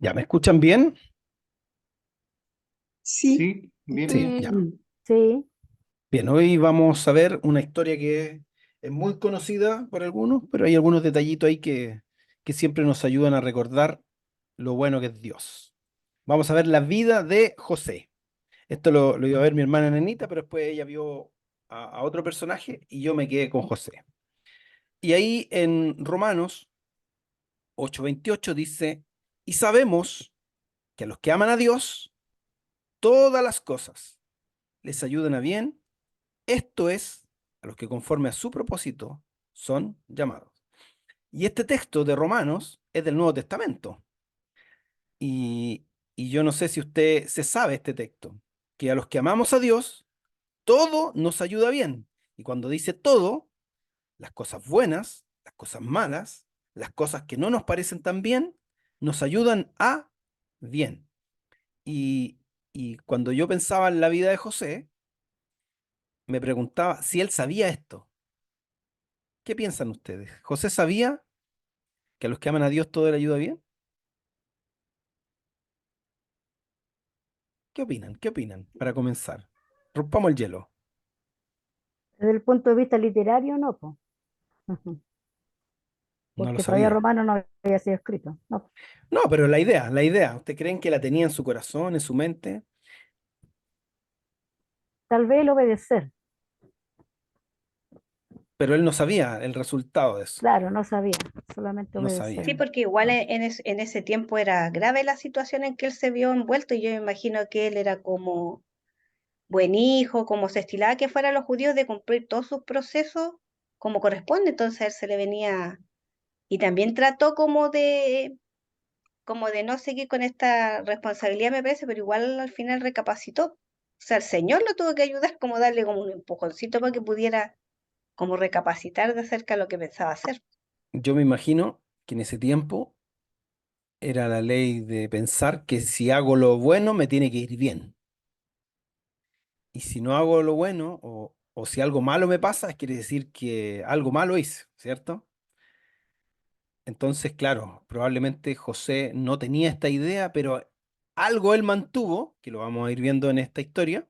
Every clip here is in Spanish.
¿Ya me escuchan bien? Sí, Sí, bien. Sí, sí, ya. sí, Bien, hoy vamos a ver una historia que es muy conocida por algunos, pero hay algunos detallitos ahí que siempre nos ayudan a recordar lo bueno que es Dios. Vamos a ver la vida de José. Esto lo iba a ver mi hermana Nenita, pero después ella vio a otro personaje y yo me quedé con José. Y ahí en Romanos 8:28 dice, y sabemos que a los que aman a Dios, todas las cosas les ayudan a bien. Esto es, a los que conforme a su propósito son llamados. Y este texto de Romanos es del Nuevo Testamento. Y, y yo no sé si usted se sabe este texto, que a los que amamos a Dios, todo nos ayuda bien. Y cuando dice todo, las cosas buenas, las cosas malas, las cosas que no nos parecen tan bien, nos ayudan a bien. Y, y cuando yo pensaba en la vida de José, me preguntaba si él sabía esto. ¿Qué piensan ustedes? ¿José sabía que a los que aman a Dios todo le ayuda bien? ¿Qué opinan? ¿Qué opinan? Para comenzar, rompamos el hielo. desde el punto de vista literario, no, po. Ujú. No lo Porque todavía sabía. Romano no había sido escrito. No, No, pero la idea, ¿usted creen que la tenía en su corazón, en su mente? tal vez el obedecer, Pero él no sabía el resultado de eso. claro, no sabía, solamente No obedecer. sabía. Sí, porque igual No. en ese tiempo era grave la situación en que él se vio envuelto y yo me imagino que él era como buen hijo, como se estilaba que fueran los judíos de cumplir todos sus procesos como corresponde, entonces a él se le venía y también trató como de no seguir con esta responsabilidad, me parece, pero igual al final recapacitó. O sea, el Señor lo tuvo que ayudar como darle como un empujoncito para que pudiera como recapacitar de acerca de lo que pensaba hacer. Yo me imagino que en ese tiempo era la ley de pensar que si hago lo bueno me tiene que ir bien. Y si no hago lo bueno o si algo malo me pasa, quiere decir que algo malo hice, ¿cierto? Entonces, claro, probablemente José no tenía esta idea, pero algo él mantuvo, que lo vamos a ir viendo en esta historia,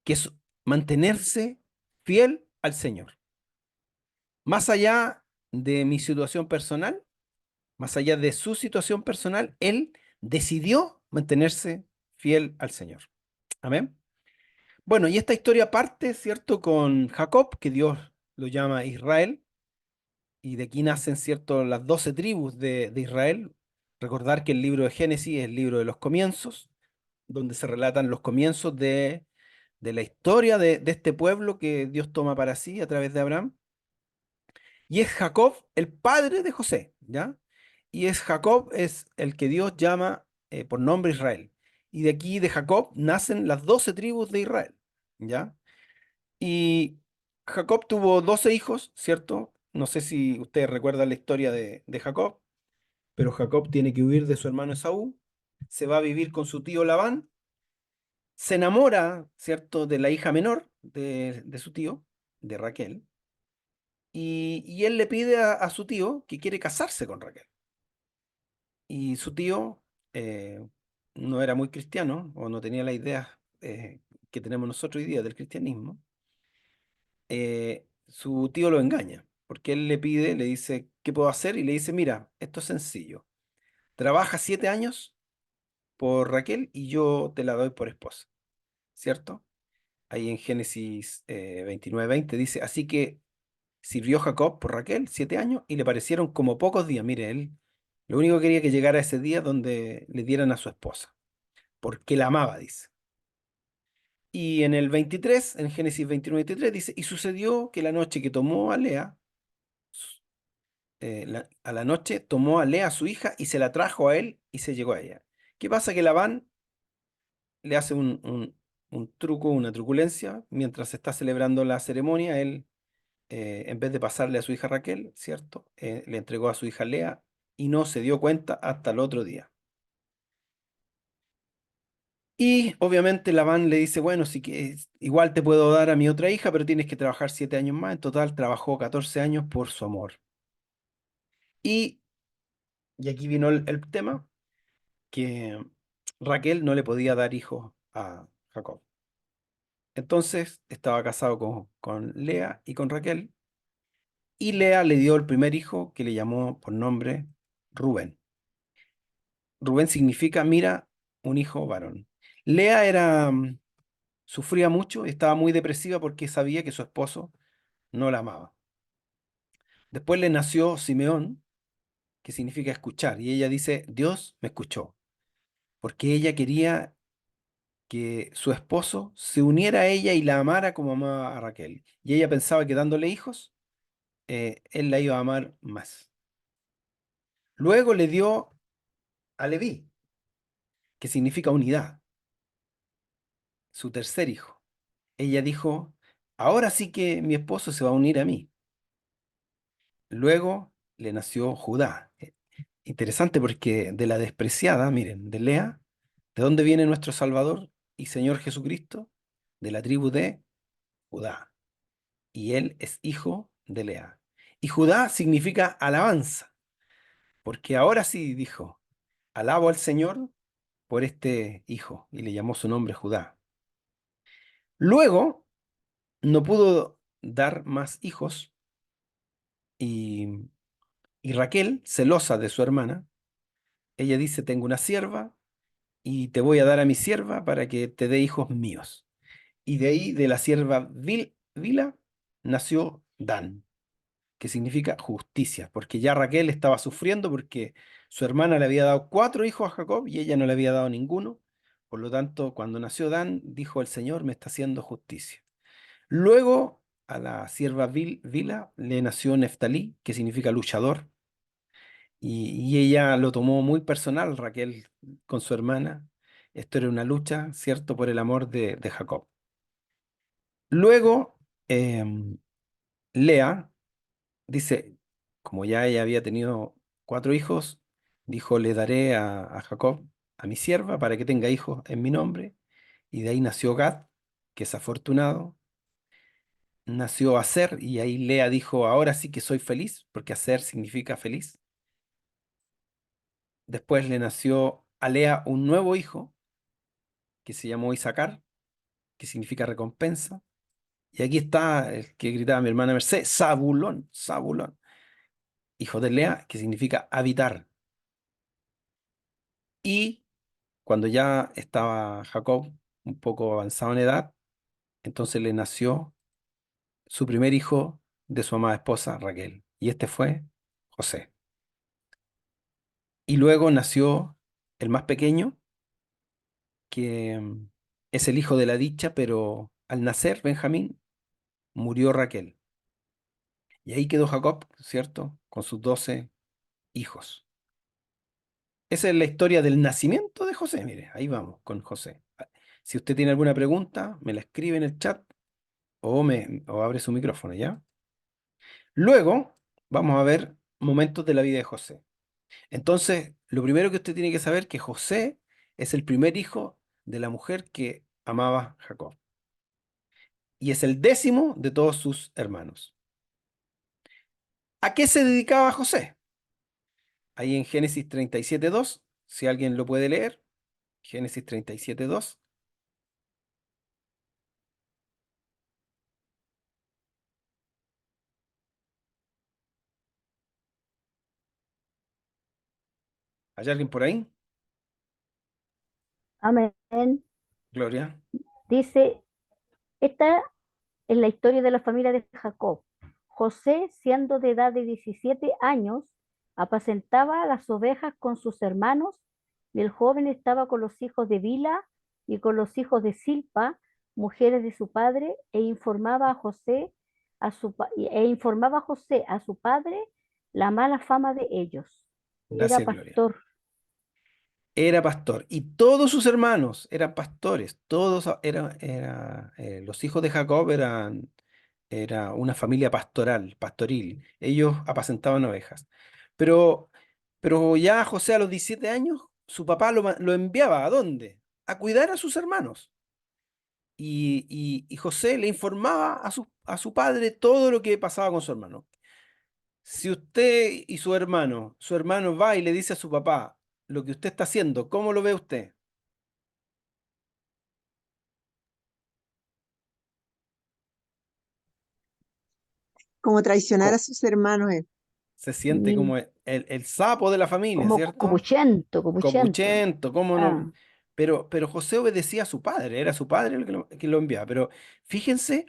que es mantenerse fiel al Señor. Más allá de mi situación personal, más allá de su situación personal, él decidió mantenerse fiel al Señor. Amén. Bueno, y esta historia parte, ¿cierto?, con Jacob, que Dios lo llama Israel, y de aquí nacen, ¿cierto?, las 12 tribus de Israel. Recordar que el libro de Génesis es el libro de los comienzos, donde se relatan los comienzos de la historia de este pueblo que Dios toma para sí a través de Abraham. Y es Jacob el padre de José, ¿ya? Y es Jacob es el que Dios llama por nombre Israel. Y de aquí de Jacob nacen las 12 tribus de Israel, ¿ya? Y Jacob tuvo 12 hijos, ¿cierto? No sé si ustedes recuerdan la historia de Jacob, pero Jacob tiene que huir de su hermano Esaú, se va a vivir con su tío Labán, se enamora, ¿cierto?, de la hija menor de su tío, de Raquel, y él le pide a su tío que quiere casarse con Raquel. Y su tío eh, no era muy cristiano o no tenía la idea que tenemos nosotros hoy día del cristianismo. Su tío lo engaña, porque él le pide, le dice, ¿qué puedo hacer? Y le dice, mira, esto es sencillo. Trabaja 7 años por Raquel y yo te la doy por esposa, ¿cierto? Ahí en Génesis 29:20 dice, así que sirvió Jacob por Raquel 7 años y le parecieron como pocos días. Mire, él lo único que quería que llegara ese día donde le dieran a su esposa, porque la amaba, dice. Y en el 23, en Génesis 29:23 dice, y sucedió que la noche que tomó a Lea, a la noche tomó a Lea, su hija, y se la trajo a él y se llegó a ella. ¿Qué pasa? Que Labán le hace un truco, una truculencia, mientras se está celebrando la ceremonia, él, en vez de pasarle a su hija Raquel, ¿cierto? Le entregó a su hija Lea y no se dio cuenta hasta el otro día. Y obviamente Labán le dice, bueno, sí que igual te puedo dar a mi otra hija, pero tienes que trabajar 7 años más. En total trabajó 14 años por su amor. Y, y aquí vino el tema. que Raquel no le podía dar hijos a Jacob. Entonces estaba casado con Lea y con Raquel, y Lea le dio el primer hijo que le llamó por nombre Rubén. Rubén significa, mira, un hijo varón. Lea sufría mucho, estaba muy depresiva porque sabía que su esposo no la amaba. Después le nació Simeón, que significa escuchar, y ella dice, Dios me escuchó, porque ella quería que su esposo se uniera a ella y la amara como amaba a Raquel. Y ella pensaba que dándole hijos, él la iba a amar más. Luego le dio a Leví, que significa unidad, su tercer hijo. Ella dijo, ahora sí que mi esposo se va a unir a mí. Luego le nació Judá. Interesante porque de la despreciada, miren, de Lea, ¿de dónde viene nuestro Salvador y Señor Jesucristo? De la tribu de Judá. Y él es hijo de Lea. Y Judá significa alabanza, porque ahora sí dijo, alabo al Señor por este hijo, y le llamó su nombre Judá. Luego no pudo dar más hijos, y, y Raquel, celosa de su hermana, ella dice, tengo una sierva y te voy a dar a mi sierva para que te dé hijos míos. Y de ahí, de la sierva Vila, nació Dan, que significa justicia, porque ya Raquel estaba sufriendo porque su hermana le había dado 4 hijos a Jacob y ella no le había dado ninguno. Por lo tanto, cuando nació Dan, dijo el Señor, me está haciendo justicia. Luego, a la sierva Vila le nació Neftalí, que significa luchador, y ella lo tomó muy personal, Raquel, con su hermana. Esto era una lucha, ¿cierto?, por el amor de Jacob. Luego, Lea dice, como ya ella había tenido 4 hijos, dijo, le daré a Jacob, a mi sierva, para que tenga hijos en mi nombre. Y de ahí nació Gad, que es afortunado. Nació Aser, y ahí Lea dijo, ahora sí que soy feliz, porque Aser significa feliz. Después le nació a Lea un nuevo hijo, que se llamó Isaacar, que significa recompensa. Y aquí está el que gritaba mi hermana Merced, Zabulón, Zabulón, hijo de Lea, que significa habitar. Y cuando ya estaba Jacob un poco avanzado en edad, entonces le nació su primer hijo de su amada esposa Raquel. Y este fue José. Y luego nació el más pequeño, que es el hijo de la dicha, pero al nacer Benjamín murió Raquel. Y ahí quedó Jacob, ¿cierto? Con sus 12 hijos. Esa es la historia del nacimiento de José. Mire, ahí vamos con José. Si usted tiene alguna pregunta, me la escribe en el chat o abre su micrófono, ¿ya? Luego vamos a ver momentos de la vida de José. Entonces, lo primero que usted tiene que saber es que José es el primer hijo de la mujer que amaba a Jacob. Y es el 10º de todos sus hermanos. ¿A qué se dedicaba José? Ahí en Génesis 37:2, si alguien lo puede leer, Génesis 37:2. ¿Hay alguien por ahí? Amén. Gloria. Dice, esta es la historia de la familia de Jacob. José, siendo de edad de 17 años, apacentaba las ovejas con sus hermanos, y el joven estaba con los hijos de Bila y con los hijos de Silpa, mujeres de su padre, e informaba a José a su padre la mala fama de ellos. Era Gracias, Gloria. pastor. Era pastor y todos sus hermanos eran pastores. Todos los hijos de Jacob era una familia pastoril. Ellos apacentaban ovejas. Pero, pero ya José a los 17 años, su papá lo enviaba ¿a dónde? A cuidar a sus hermanos. Y José le informaba a su padre todo lo que pasaba con su hermano. Si usted y su hermano va y le dice a su papá lo que usted está haciendo. ¿Cómo lo ve usted? Como traicionar a Co- sus hermanos. Se siente Mm, como el sapo de la familia, como ¿cierto? copuchento, copuchento. Copuchento, ¿cómo no? Ah, Pero José obedecía a su padre, era su padre el que lo enviaba. Pero fíjense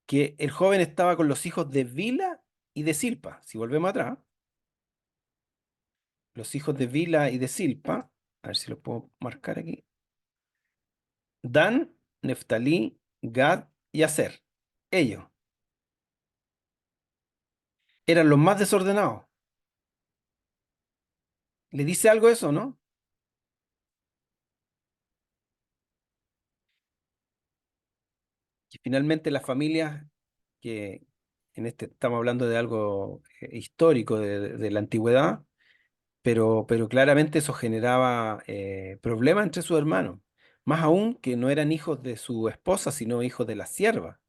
que el joven estaba con los hijos de Bila y de Silpa. Si volvemos atrás, los hijos de Bila y de Silpa, a ver si lo puedo marcar aquí. Dan, Neftalí, Gad y Aser. Ellos eran los más desordenados. ¿Le dice algo eso, no? Que finalmente las familias que estamos hablando de algo histórico de la antigüedad, pero claramente eso generaba problemas entre sus hermanos, más aún que no eran hijos de su esposa, sino hijos de la sierva.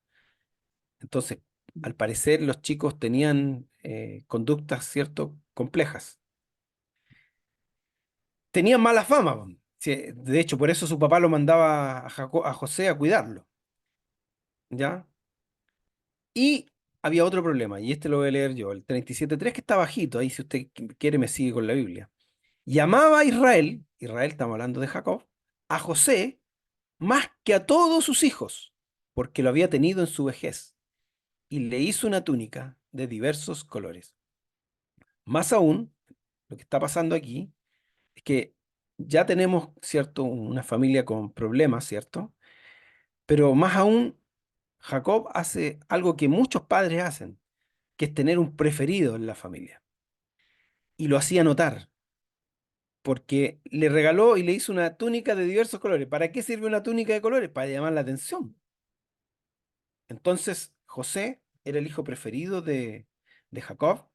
Entonces, al parecer, los chicos tenían conductas, ¿cierto?, complejas. Tenían mala fama, po. Sí, de hecho, por eso su papá lo mandaba a José a cuidarlo, ¿ya? Y había otro problema, y este lo voy a leer yo, el 37.3, que está bajito, ahí si usted quiere me sigue con la Biblia. Llamaba a Israel, Israel estamos hablando de Jacob, a José más que a todos sus hijos, porque lo había tenido en su vejez, y le hizo una túnica de diversos colores. Más aún, lo que está pasando aquí es que ya tenemos, ¿cierto?, una familia con problemas, ¿cierto? Pero más aún, Jacob hace algo que muchos padres hacen, que es tener un preferido en la familia. Y lo hacía notar, porque le regaló y le hizo una túnica de diversos colores. ¿Para qué sirve una túnica de colores? Para llamar la atención. Entonces, José era el hijo preferido de Jacob,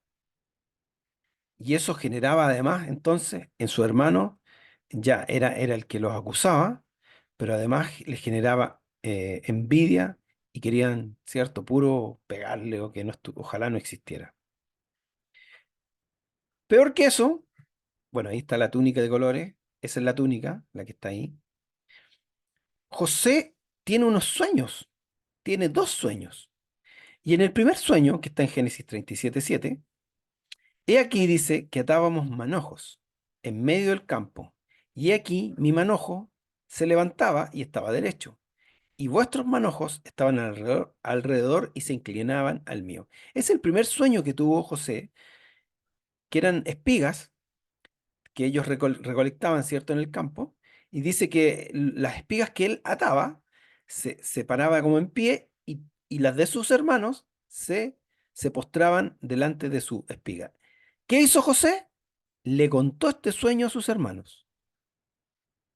y eso generaba además, entonces, en su hermano, ya era el que los acusaba, pero además les generaba envidia y querían, ¿cierto?, puro pegarle o que no ojalá no existiera. Peor que eso, bueno, ahí está la túnica de colores, esa es la túnica, la que está ahí. José tiene unos sueños, tiene dos sueños. Y en el primer sueño, que está en Génesis 37:7, he aquí dice que atábamos manojos en medio del campo, y he aquí mi manojo se levantaba y estaba derecho, y vuestros manojos estaban alrededor y se inclinaban al mío. Es el primer sueño que tuvo José, que eran espigas que ellos recolectaban, ¿cierto?, en el campo, y dice que las espigas que él ataba se paraba como en pie y las de sus hermanos se postraban delante de su espiga. ¿Qué hizo José? Le contó este sueño a sus hermanos.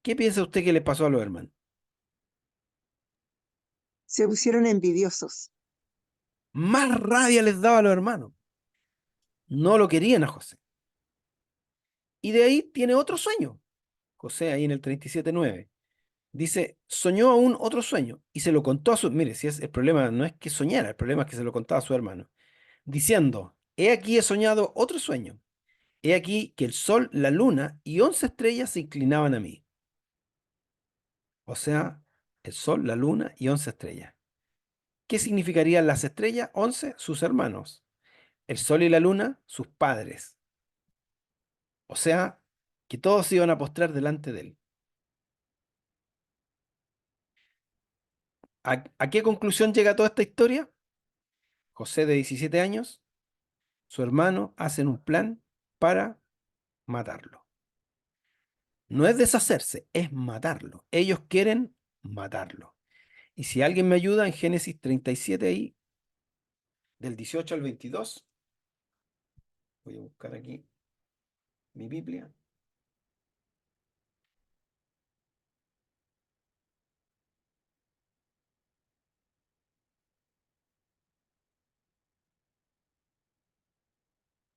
¿Qué piensa usted que le pasó a los hermanos? Se pusieron envidiosos. Más rabia les daba a los hermanos. No lo querían a José. Y de ahí tiene otro sueño. José ahí en el 37:9. Dice, soñó aún otro sueño y se lo contó a su... Mire, si es el problema no es que soñara, el problema es que se lo contaba a su hermano, diciendo, he aquí he soñado otro sueño. He aquí que el sol, la luna y 11 estrellas se inclinaban a mí. O sea, el sol, la luna y 11 estrellas. ¿Qué significarían las estrellas? 11, sus hermanos. El sol y la luna, sus padres. O sea, que todos se iban a postrar delante de él. ¿A qué conclusión llega toda esta historia? José de 17 años, su hermano hacen un plan para matarlo. No es deshacerse, es matarlo. Ellos quieren matarlo. Y si alguien me ayuda en Génesis 37 ahí, del 18 al 22, voy a buscar aquí mi Biblia.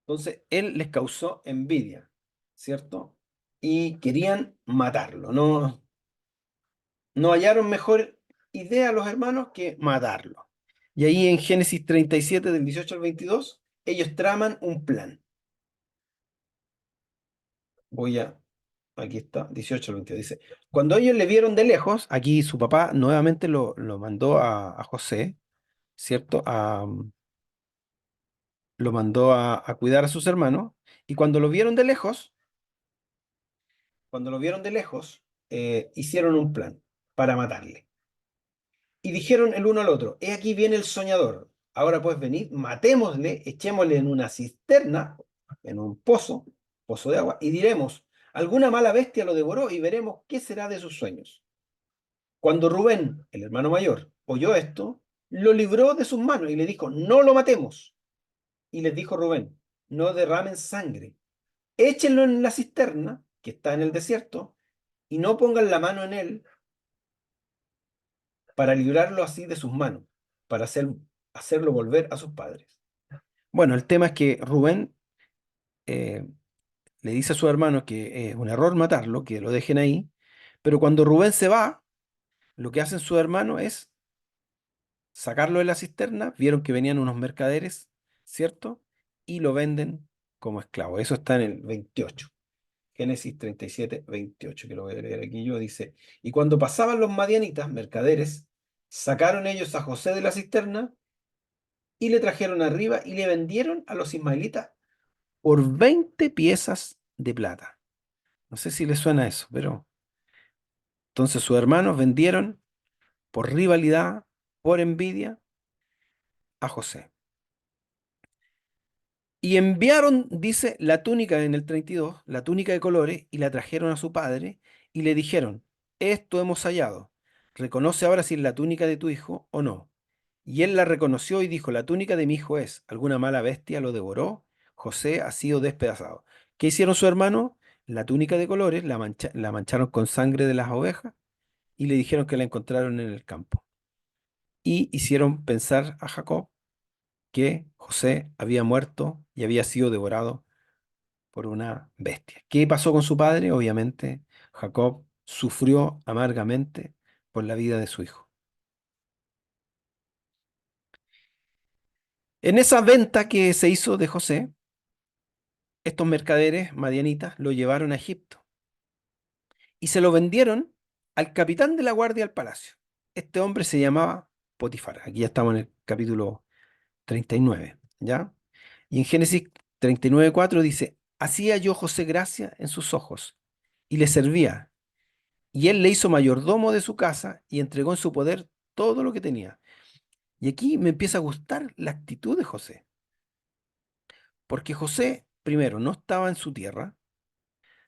Entonces, él les causó envidia, ¿cierto? Y querían matarlo. No hallaron mejor idea los hermanos que matarlo. Y ahí en Génesis 37, del 18 al 22, ellos traman un plan. Voy a aquí está, 18 al 22, dice, cuando ellos le vieron de lejos, aquí su papá nuevamente lo mandó a José, ¿cierto? Lo mandó a cuidar a sus hermanos, y cuando lo vieron de lejos, hicieron un plan para matarle. Y dijeron el uno al otro, he aquí viene el soñador, ahora pues venid, matémosle, echémosle en una cisterna, en un pozo de agua, y diremos, alguna mala bestia lo devoró y veremos qué será de sus sueños. Cuando Rubén, el hermano mayor, oyó esto, lo libró de sus manos y le dijo, no lo matemos. Y les dijo Rubén, no derramen sangre, échenlo en la cisterna que está en el desierto y no pongan la mano en él para librarlo así de sus manos, para hacerlo volver a sus padres. Bueno, el tema es que Rubén eh, le dice a su hermano que es un error matarlo, que lo dejen ahí, pero cuando Rubén se va, lo que hacen sus hermanos es sacarlo de la cisterna, vieron que venían unos mercaderes, ¿cierto? Y lo venden como esclavo. Eso está en el 28. Génesis 37, 28, que lo voy a leer aquí yo, dice, y cuando pasaban los madianitas, mercaderes, sacaron ellos a José de la cisterna y le trajeron arriba y le vendieron a los ismaelitas por 20 piezas de plata. No sé si les suena eso, pero entonces sus hermanos vendieron por rivalidad, por envidia, a José. Y enviaron, dice, la túnica en el 32, la túnica de colores, y la trajeron a su padre y le dijeron, esto hemos hallado, reconoce ahora si es la túnica de tu hijo o no. Y él la reconoció y dijo, la túnica de mi hijo es, alguna mala bestia lo devoró, José ha sido despedazado. ¿Qué hicieron su hermano? La túnica de colores la mancharon con sangre de las ovejas y le dijeron que la encontraron en el campo. Y hicieron pensar a Jacob que José había muerto y había sido devorado por una bestia. ¿Qué pasó con su padre? Obviamente, Jacob sufrió amargamente por la vida de su hijo. En esa venta que se hizo de José, estos mercaderes madianitas lo llevaron a Egipto y se lo vendieron al capitán de la guardia del palacio. Este hombre se llamaba Potifar. Aquí ya estamos en el capítulo 39, ¿ya? Y en Génesis 39:4 dice, así halló José gracia en sus ojos y le servía. Y él le hizo mayordomo de su casa y entregó en su poder todo lo que tenía. Y aquí me empieza a gustar la actitud de José. Porque José, primero, no estaba en su tierra.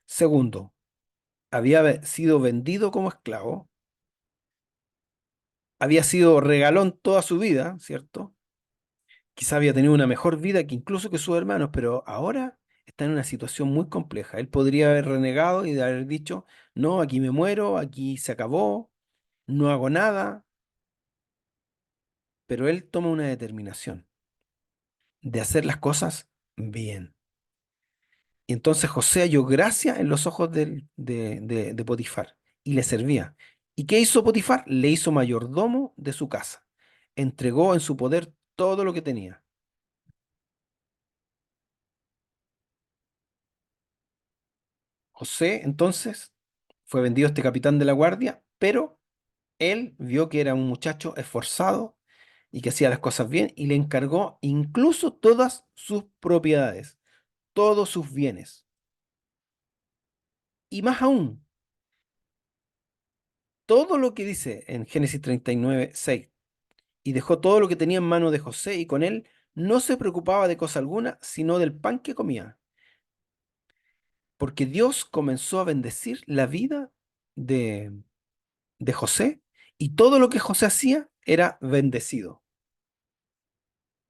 Segundo, había sido vendido como esclavo. Había sido regalón toda su vida, ¿cierto? Quizá había tenido una mejor vida que incluso que sus hermanos, pero ahora está en una situación muy compleja. Él podría haber renegado y de haber dicho, no, aquí me muero, aquí se acabó, no hago nada, pero él toma una determinación de hacer las cosas bien. Y entonces José halló gracia en los ojos de Potifar y le servía. ¿Y qué hizo Potifar? Le hizo mayordomo de su casa. Entregó en su poder todo lo que tenía. José entonces fue vendido a este capitán de la guardia, pero él vio que era un muchacho esforzado y que hacía las cosas bien y le encargó incluso todas sus propiedades, todos sus bienes. Y más aún, todo lo que dice en Génesis 39:6, y dejó todo lo que tenía en mano de José, y con él no se preocupaba de cosa alguna, sino del pan que comía, porque Dios comenzó a bendecir la vida de, de José, y todo lo que José hacía era bendecido.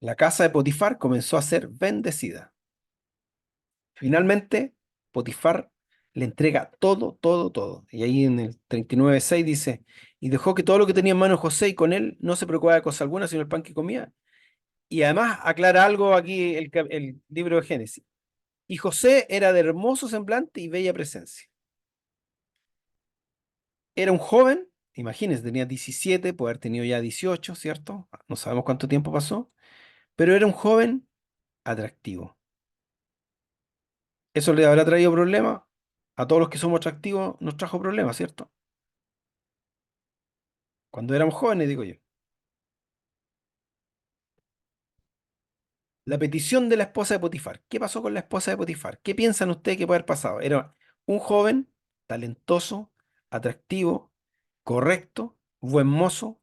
La casa de Potifar comenzó a ser bendecida. Finalmente, Potifar le entrega todo, todo, todo. Y ahí en el 39:6 dice, y dejó que todo lo que tenía en mano José, y con él no se preocupaba de cosa alguna, sino el pan que comía. Y además aclara algo aquí el libro de Génesis. Y José era de hermoso semblante y bella presencia. Era un joven, imagínense, tenía 17, puede haber tenido ya 18, ¿cierto? No sabemos cuánto tiempo pasó, pero era un joven atractivo. ¿Eso le habrá traído problemas? a todos los que somos atractivos nos trajo problemas, ¿cierto? Cuando éramos jóvenes, digo yo. La petición de la esposa de Potifar. ¿Qué pasó con la esposa de Potifar? ¿Qué piensan ustedes que puede haber pasado? Era un joven talentoso, atractivo, correcto, buen mozo.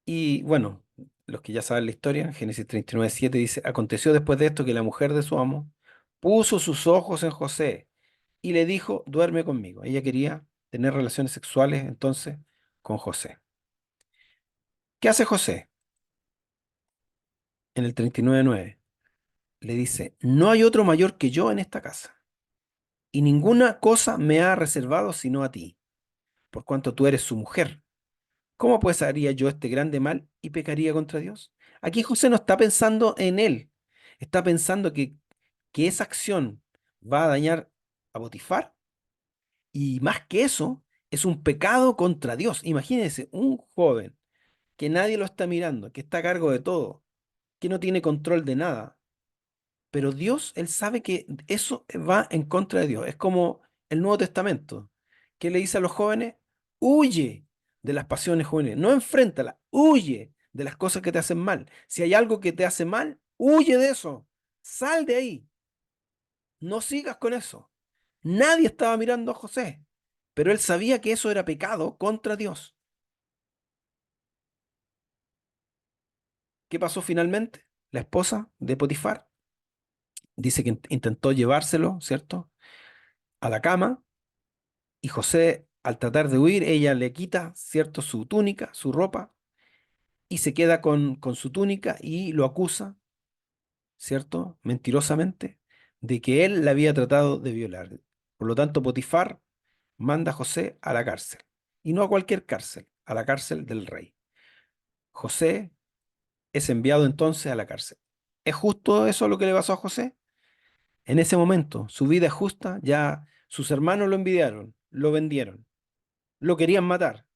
Y bueno, los que ya saben la historia, Génesis 39:7 dice, aconteció después de esto que la mujer de su amo puso sus ojos en José y le dijo, duerme conmigo. Ella quería tener relaciones sexuales entonces con José. ¿Qué hace José? En el 39:9 le dice, no hay otro mayor que yo en esta casa, y ninguna cosa me ha reservado sino a ti, por cuanto tú eres su mujer. ¿Cómo pues haría yo este grande mal y pecaría contra Dios? Aquí José no está pensando en él, está pensando que esa acción va a dañar a Potifar y más que eso, es un pecado contra Dios. Imagínense, un joven que nadie lo está mirando, que está a cargo de todo, que no tiene control de nada. Pero Dios, Él sabe que eso va en contra de Dios. Es como el Nuevo Testamento, que le dice a los jóvenes, huye de las pasiones juveniles, no enfréntala, huye de las cosas que te hacen mal. Si hay algo que te hace mal, huye de eso, sal de ahí, no sigas con eso. Nadie estaba mirando a José, pero él sabía que eso era pecado contra Dios. ¿Qué pasó finalmente? La esposa de Potifar dice que intentó llevárselo, ¿cierto? A la cama. Y José, al tratar de huir, ella le quita, ¿cierto?, su túnica, su ropa, y se queda con su túnica y lo acusa, ¿cierto?, mentirosamente, de que él la había tratado de violar. Por lo tanto, Potifar manda a José a la cárcel. Y no a cualquier cárcel, a la cárcel del rey. José es enviado entonces a la cárcel. ¿Es justo eso lo que le pasó a José? En ese momento, su vida es justa, ya sus hermanos lo envidiaron, lo vendieron, lo querían matar.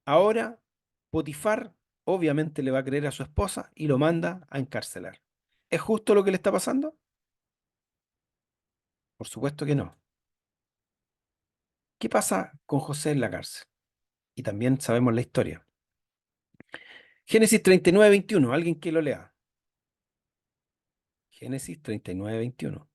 Ahora, Potifar obviamente le va a creer a su esposa y lo manda a encarcelar. ¿Es justo lo que le está pasando? Por supuesto que no. ¿Qué pasa con José en la cárcel? Y también sabemos la historia. Génesis 39:21, alguien que lo lea. Génesis 39:21.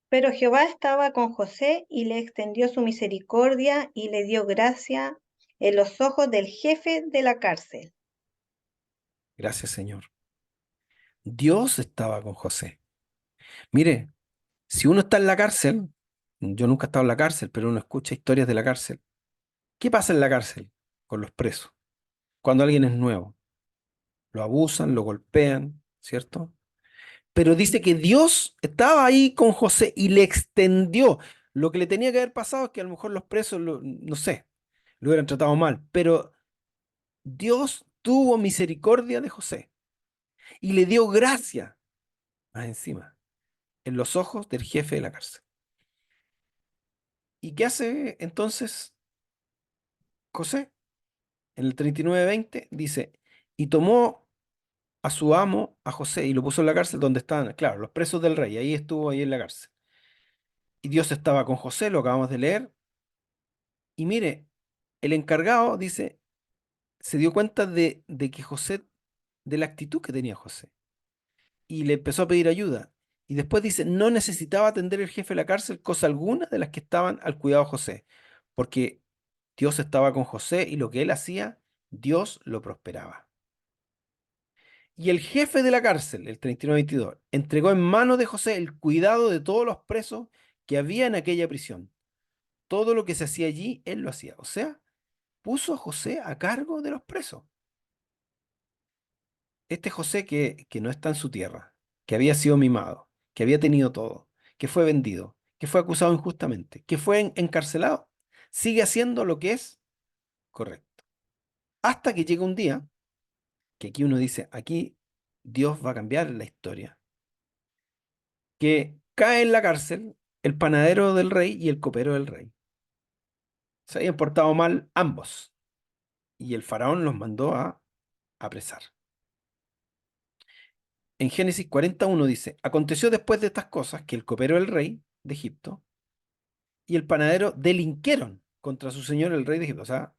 Pero Jehová estaba con José y le extendió su misericordia y le dio gracia en los ojos del jefe de la cárcel. Gracias, Señor. Dios estaba con José. Mire, si uno está en la cárcel, yo nunca he estado en la cárcel, pero uno escucha historias de la cárcel. ¿Qué pasa en la cárcel con los presos? Cuando alguien es nuevo. Lo abusan, lo golpean, ¿cierto? Pero dice que Dios estaba ahí con José y le extendió. Lo que le tenía que haber pasado es que a lo mejor los presos, no sé, lo hubieran tratado mal, pero Dios tuvo misericordia de José y le dio gracia más encima en los ojos del jefe de la cárcel. ¿Y qué hace entonces José? En el 39:20 dice, y tomó a su amo, a José, y lo puso en la cárcel donde estaban, claro, los presos del rey, ahí estuvo, ahí en la cárcel. Y Dios estaba con José, lo acabamos de leer. Y mire, el encargado dice, se dio cuenta de que José, de la actitud que tenía José, y le empezó a pedir ayuda. Y después dice, no necesitaba atender el jefe de la cárcel cosa alguna de las que estaban al cuidado de José, porque Dios estaba con José y lo que él hacía, Dios lo prosperaba. Y el jefe de la cárcel, el 39:22, entregó en manos de José el cuidado de todos los presos que había en aquella prisión. Todo lo que se hacía allí, él lo hacía. O sea, puso a José a cargo de los presos. Este José que no está en su tierra, que había sido mimado, que había tenido todo, que fue vendido, que fue acusado injustamente, que fue encarcelado, sigue haciendo lo que es correcto. Hasta que llega un día, que aquí uno dice, aquí Dios va a cambiar la historia, que cae en la cárcel el panadero del rey y el copero del rey. Se habían portado mal ambos y el faraón los mandó a apresar. en Génesis 41 dice, aconteció después de estas cosas que el copero del rey de Egipto y el panadero delinquieron contra su señor el rey de Egipto, o sea,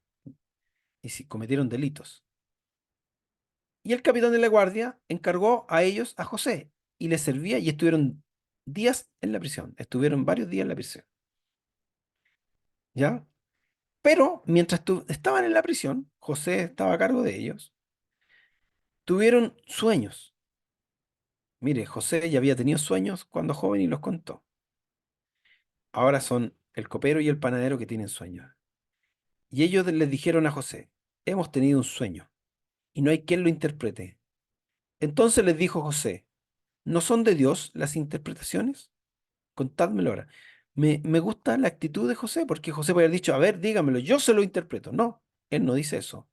y si cometieron delitos. Y el capitán de la guardia encargó a ellos a José y les servía y estuvieron días en la prisión, estuvieron varios días en la prisión, ¿ya? Pero mientras estaban en la prisión, José estaba a cargo de ellos, tuvieron sueños. Mire, José ya había tenido sueños cuando joven y los contó. Ahora son el copero y el panadero que tienen sueños. Y ellos les dijeron a José, hemos tenido un sueño y no hay quien lo interprete. Entonces les dijo José, ¿no son de Dios las interpretaciones? Contádmelo ahora. Me gusta la actitud de José, porque José puede haber dicho, a ver, dígamelo, yo se lo interpreto. No, él no dice eso.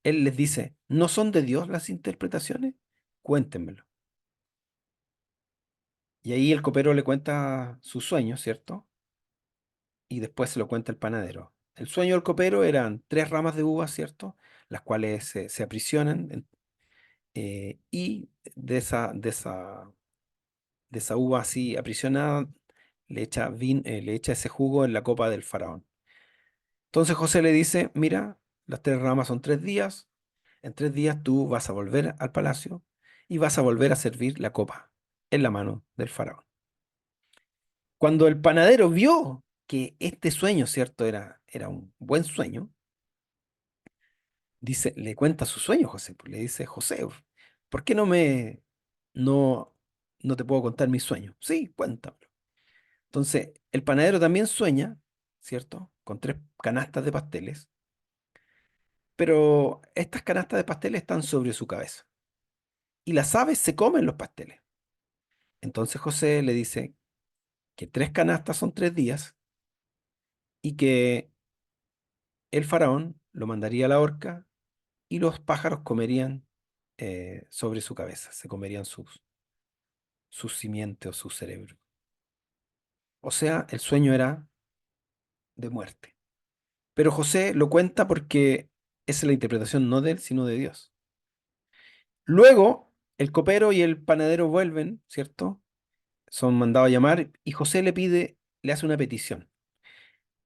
Él les dice, ¿no son de Dios las interpretaciones? Cuéntenmelo. Y ahí el copero le cuenta su sueño, ¿cierto? Y después se lo cuenta el panadero. El sueño del copero eran 3 ramas de uva, ¿cierto? Las cuales se aprisionan y de esa uva así aprisionada le echa ese jugo en la copa del faraón. Entonces José le dice, mira, las 3 ramas son 3 días, en 3 días tú vas a volver al palacio y vas a volver a servir la copa en la mano del faraón. Cuando el panadero vio que este sueño, ¿cierto? Era un buen sueño, dice, le cuenta su sueño, José, pues, le dice, José, ¿por qué no, no te puedo contar mi sueño? Sí, cuéntamelo. Entonces, el panadero también sueña, ¿cierto? Con 3 canastas de pasteles, pero estas canastas de pasteles están sobre su cabeza y las aves se comen los pasteles. Entonces José le dice que 3 canastas son 3 días y que el faraón lo mandaría a la horca y los pájaros comerían sobre su cabeza, se comerían sus simientes o su cerebro. O sea, el sueño era de muerte. Pero José lo cuenta porque esa es la interpretación no de él, sino de Dios. Luego, el copero y el panadero vuelven, ¿cierto? Son mandados a llamar y José le hace una petición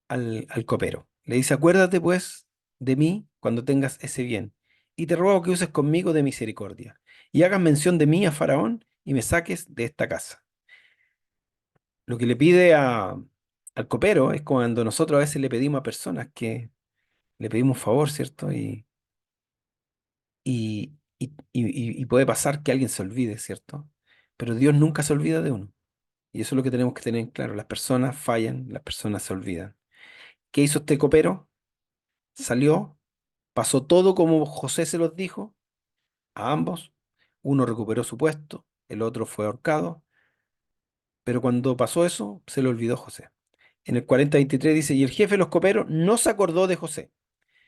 al copero. Le dice, acuérdate pues de mí cuando tengas ese bien y te ruego que uses conmigo de misericordia y hagas mención de mí a Faraón y me saques de esta casa. Lo que le pide al copero es cuando nosotros a veces le pedimos a personas que le pedimos favor, ¿cierto? Y puede pasar que alguien se olvide, ¿cierto? Pero Dios nunca se olvida de uno. Y eso es lo que tenemos que tener en claro. Las personas fallan, las personas se olvidan. ¿Qué hizo este copero? Salió, pasó todo como José se los dijo a ambos. Uno recuperó su puesto, el otro fue ahorcado, pero cuando pasó eso, se le olvidó José. En el 40:23 dice, y el jefe de los coperos no se acordó de José,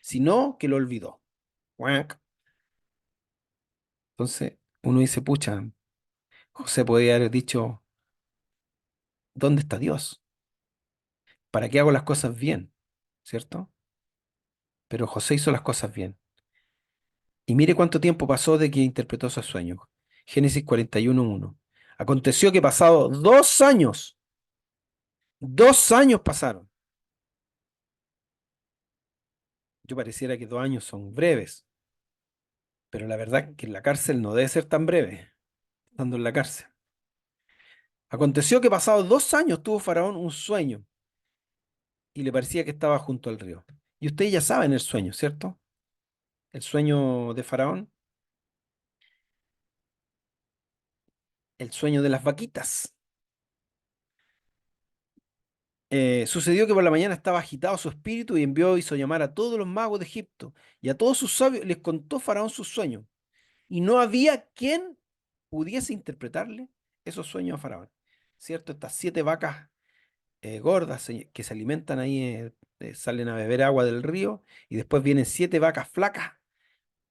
sino que lo olvidó. Cuac. Entonces uno dice, pucha, José podría haber dicho, ¿dónde está Dios? ¿Para qué hago las cosas bien? ¿Cierto? Pero José hizo las cosas bien. Y mire cuánto tiempo pasó de que interpretó esos sueños. Génesis 41:1. Aconteció que pasado 2 años, 2 años pasaron. Yo pareciera que 2 años son breves, pero la verdad es que en la cárcel no debe ser tan breve, estando en la cárcel. Aconteció que pasados 2 años tuvo Faraón un sueño y le parecía que estaba junto al río. Y ustedes ya saben el sueño, ¿cierto? El sueño de Faraón, el sueño de las vaquitas. Sucedió que por la mañana estaba agitado su espíritu y hizo llamar a todos los magos de Egipto y a todos sus sabios, les contó Faraón sus sueños. Y no había quien pudiese interpretarle esos sueños a Faraón. ¿Cierto? Estas 7 vacas gordas que se alimentan ahí, salen a beber agua del río y después vienen 7 vacas flacas,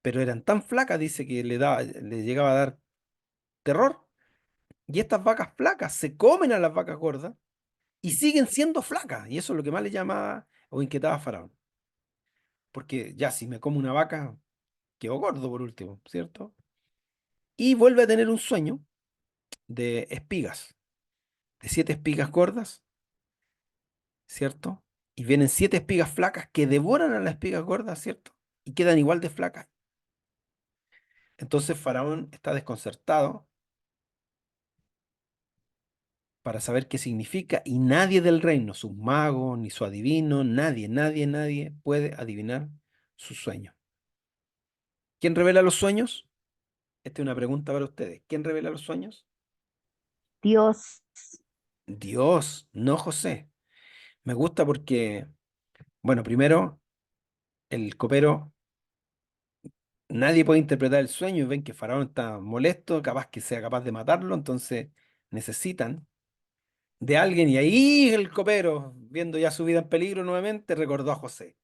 pero eran tan flacas, dice que le llegaba a dar terror. Y estas vacas flacas se comen a las vacas gordas y siguen siendo flacas. Y eso es lo que más le llamaba o inquietaba a Faraón. Porque ya si me como una vaca, quedo gordo por último, ¿cierto? y vuelve a tener un sueño de espigas, de 7 espigas gordas, ¿cierto? Y vienen 7 espigas flacas que devoran a las espigas gordas, ¿cierto? Y quedan igual de flacas. Entonces Faraón está desconcertado para saber qué significa y nadie del reino, sus magos, ni su adivino, nadie puede adivinar su sueño. ¿Quién revela los sueños? Esta es una pregunta para ustedes. ¿Quién revela los sueños? Dios, Dios, no José. Me gusta porque, bueno, primero, el copero, nadie puede interpretar el sueño y ven que Faraón está molesto, capaz que sea capaz de matarlo, entonces necesitan de alguien y ahí el copero, viendo ya su vida en peligro nuevamente, recordó a José.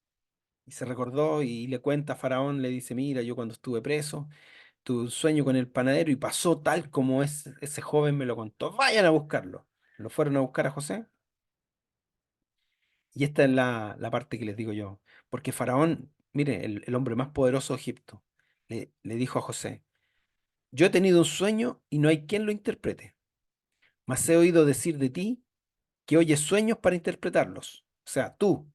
Y se recordó y le cuenta a Faraón, le dice, mira, yo cuando estuve preso, tuve un sueño con el panadero y pasó tal como ese joven me lo contó. Vayan a buscarlo. Lo fueron a buscar a José. Y esta es la parte que les digo yo. Porque Faraón, mire, el hombre más poderoso de Egipto, le dijo a José, yo he tenido un sueño y no hay quien lo interprete. Mas he oído decir de ti que oyes sueños para interpretarlos. O sea, tú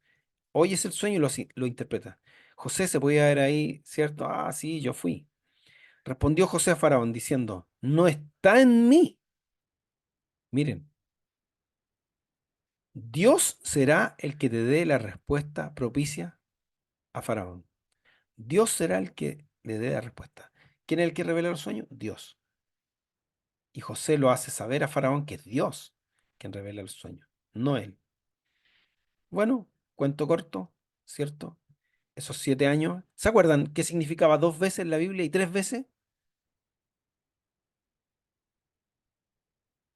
oyes el sueño y lo interpretas. José se podía ver ahí, ¿cierto? Ah, sí, yo fui. Respondió José a Faraón diciendo, no está en mí. Miren, Dios será el que te dé la respuesta propicia a Faraón. Dios será el que le dé la respuesta. ¿Quién es el que revela los sueños? Dios. Y José lo hace saber a Faraón que es Dios quien revela el sueño, no él. Bueno, cuento corto, ¿cierto? Esos 7 años. ¿Se acuerdan qué significaba 2 veces en la Biblia y 3 veces?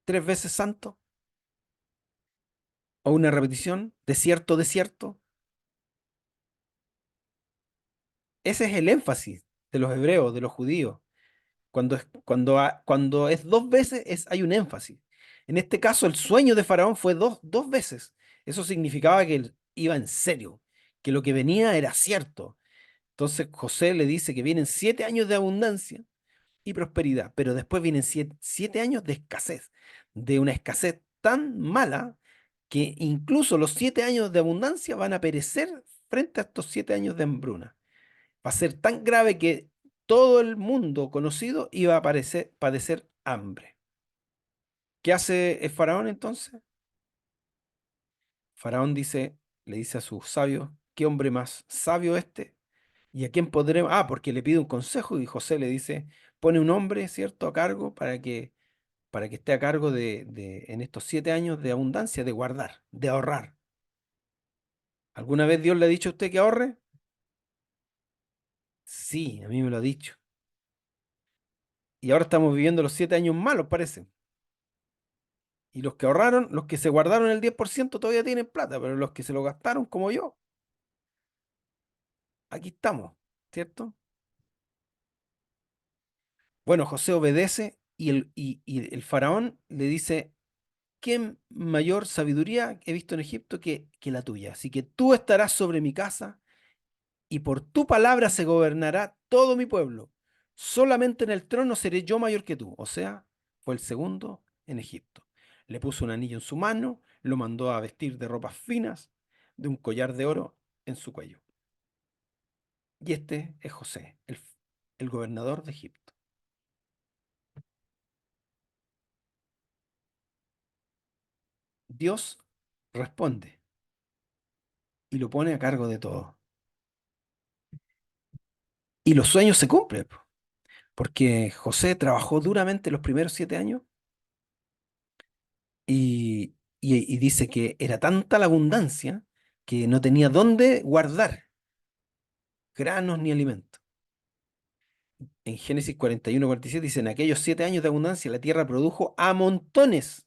3 veces santo. O una repetición, desierto, desierto. Ese es el énfasis de los hebreos, de los judíos. Cuando es 2 veces, hay un énfasis. En este caso, el sueño de Faraón fue dos veces. Eso significaba que él iba en serio, que lo que venía era cierto. Entonces José le dice que vienen 7 años de abundancia y prosperidad, pero después vienen 7 años de escasez, de una escasez tan mala que incluso los 7 años de abundancia van a perecer frente a estos 7 años de hambruna. Va a ser tan grave que todo el mundo conocido iba a padecer hambre. ¿Qué hace el faraón entonces? Faraón le dice a sus sabios, ¿qué hombre más sabio este? ¿Y a quién podremos? Ah, porque le pide un consejo y José le dice, pone un hombre, ¿cierto?, a cargo para que esté a cargo en estos 7 años de abundancia, de guardar, de ahorrar. ¿Alguna vez Dios le ha dicho a usted que ahorre? Sí, a mí me lo ha dicho. Y ahora estamos viviendo los 7 años malos, parece. Y los que ahorraron, los que se guardaron el 10% todavía tienen plata, pero los que se lo gastaron, como yo, aquí estamos, ¿cierto? Bueno, José obedece y el faraón le dice, ¿qué mayor sabiduría he visto en Egipto que la tuya? Así que tú estarás sobre mi casa y por tu palabra se gobernará todo mi pueblo. Solamente en el trono seré yo mayor que tú. O sea, fue el segundo en Egipto. Le puso un anillo en su mano, lo mandó a vestir de ropas finas, de un collar de oro en su cuello. Y este es José, el gobernador de Egipto. Dios responde y lo pone a cargo de todo. Y los sueños se cumplen, po, porque José trabajó duramente los primeros 7 años y dice que era tanta la abundancia que no tenía dónde guardar granos ni alimentos. En Génesis 41-47 dice, en aquellos 7 años de abundancia la tierra produjo a montones.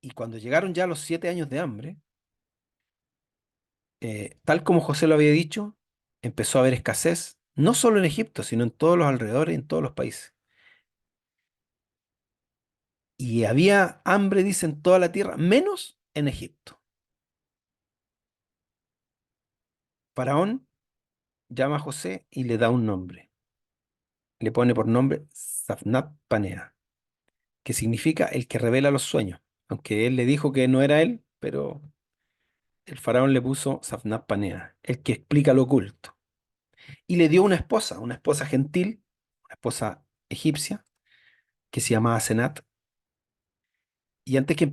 Y cuando llegaron ya los 7 años de hambre, tal como José lo había dicho, empezó a haber escasez, no solo en Egipto, sino en todos los alrededores, en todos los países. Y había hambre, dice, en toda la tierra, menos en Egipto. Faraón llama a José y le da un nombre. le pone por nombre Safnat Panea, que significa el que revela los sueños. Aunque él le dijo que no era él, pero el faraón le puso Safnat Panea, el que explica lo oculto. Y le dio una esposa gentil, una esposa egipcia, que se llamaba Senat. Y antes que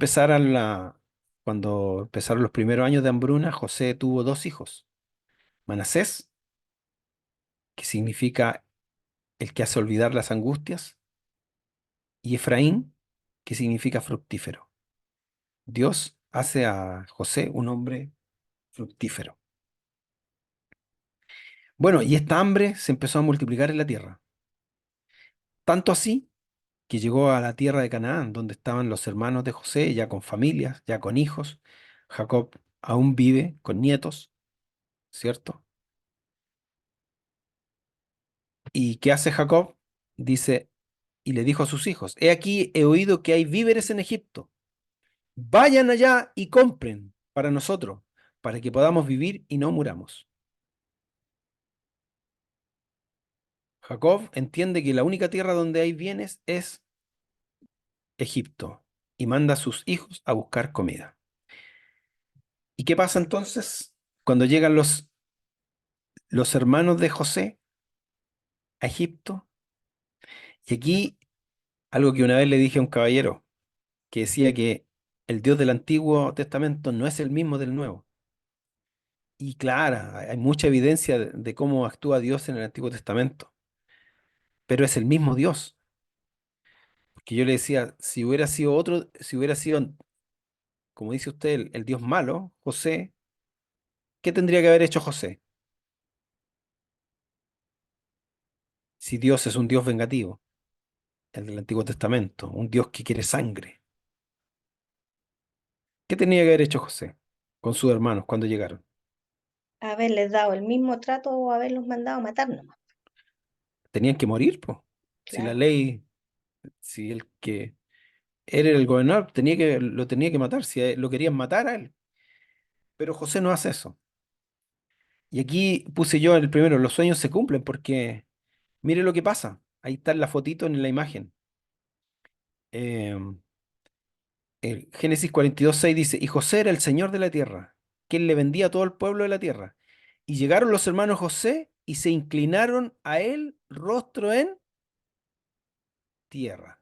cuando empezaron los primeros años de hambruna, José tuvo dos hijos, Manasés, que significa el que hace olvidar las angustias, y Efraín, que significa fructífero. Dios hace a José un hombre fructífero. Bueno, y esta hambre se empezó a multiplicar en la tierra, tanto así que llegó a la tierra de Canaán, donde estaban los hermanos de José, ya con familias, ya con hijos. Jacob aún vive con nietos, ¿cierto? ¿Y qué hace Jacob? Dice, y le dijo a sus hijos, he aquí, he oído que hay víveres en Egipto. Vayan allá y compren para nosotros, para que podamos vivir y no muramos. Jacob entiende que la única tierra donde hay bienes es Egipto y manda a sus hijos a buscar comida. ¿Y qué pasa entonces cuando llegan los hermanos de José a Egipto? Y aquí algo que una vez le dije a un caballero que decía que el Dios del Antiguo Testamento no es el mismo del Nuevo. Y claro, hay mucha evidencia de cómo actúa Dios en el Antiguo Testamento, pero es el mismo Dios. Porque yo le decía, si hubiera sido otro, si hubiera sido, como dice usted, el Dios malo, José, ¿qué tendría que haber hecho José? Si Dios es un Dios vengativo, el del Antiguo Testamento, un Dios que quiere sangre. ¿Qué tenía que haber hecho José con sus hermanos cuando llegaron? Haberles dado el mismo trato o haberlos mandado a matar nomás. Tenían que morir, pues. Si la Claro. ley, si el que él era el gobernador, lo tenía que matar, si lo querían matar a él. Pero José no hace eso. Y aquí puse yo el primero, los sueños se cumplen porque mire lo que pasa. Ahí está la fotito en la imagen. Em, el Génesis 42:6 dice, y José era el señor de la tierra, que él le vendía a todo el pueblo de la tierra. Y llegaron los hermanos José y se inclinaron a él rostro en tierra.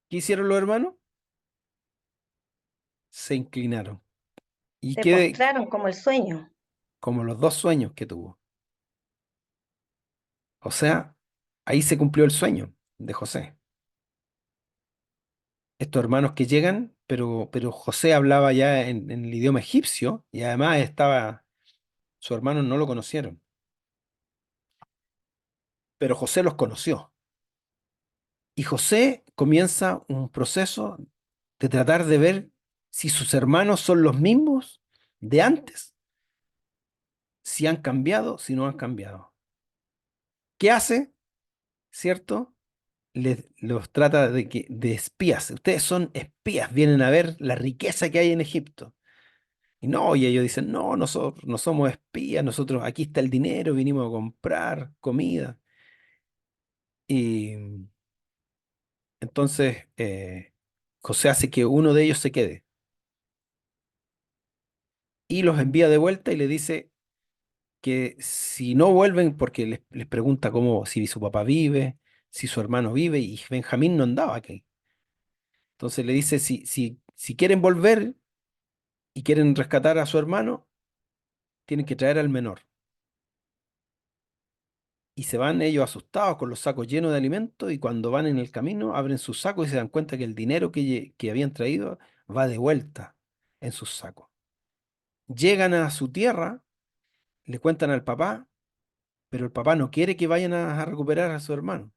¿Qué hicieron los hermanos? Se inclinaron. Y Se quede postraron como el sueño. como los dos sueños que tuvo. O sea, ahí se cumplió el sueño de José. Estos hermanos que llegan, pero José hablaba ya en el idioma egipcio y además sus hermanos no lo conocieron, pero José los conoció. Y José comienza un proceso de tratar de ver si sus hermanos son los mismos de antes, si han cambiado, si no han cambiado. ¿Qué hace? ¿Cierto? Los trata de espías. Ustedes son espías, vienen a ver la riqueza que hay en Egipto. Y no, y ellos dicen, no, nosotros no somos espías, nosotros aquí está el dinero, vinimos a comprar comida. Y entonces José hace que uno de ellos se quede y los envía de vuelta y le dice que si no vuelven, porque les pregunta cómo, si su papá vive, si su hermano vive, y Benjamín no andaba aquí. Entonces le dice, si quieren volver y quieren rescatar a su hermano, tienen que traer al menor. Y se van ellos asustados con los sacos llenos de alimentos y cuando van en el camino abren sus sacos y se dan cuenta que el dinero que habían traído va de vuelta en sus sacos. Llegan a su tierra, le cuentan al papá, pero el papá no quiere que vayan a recuperar a su hermano.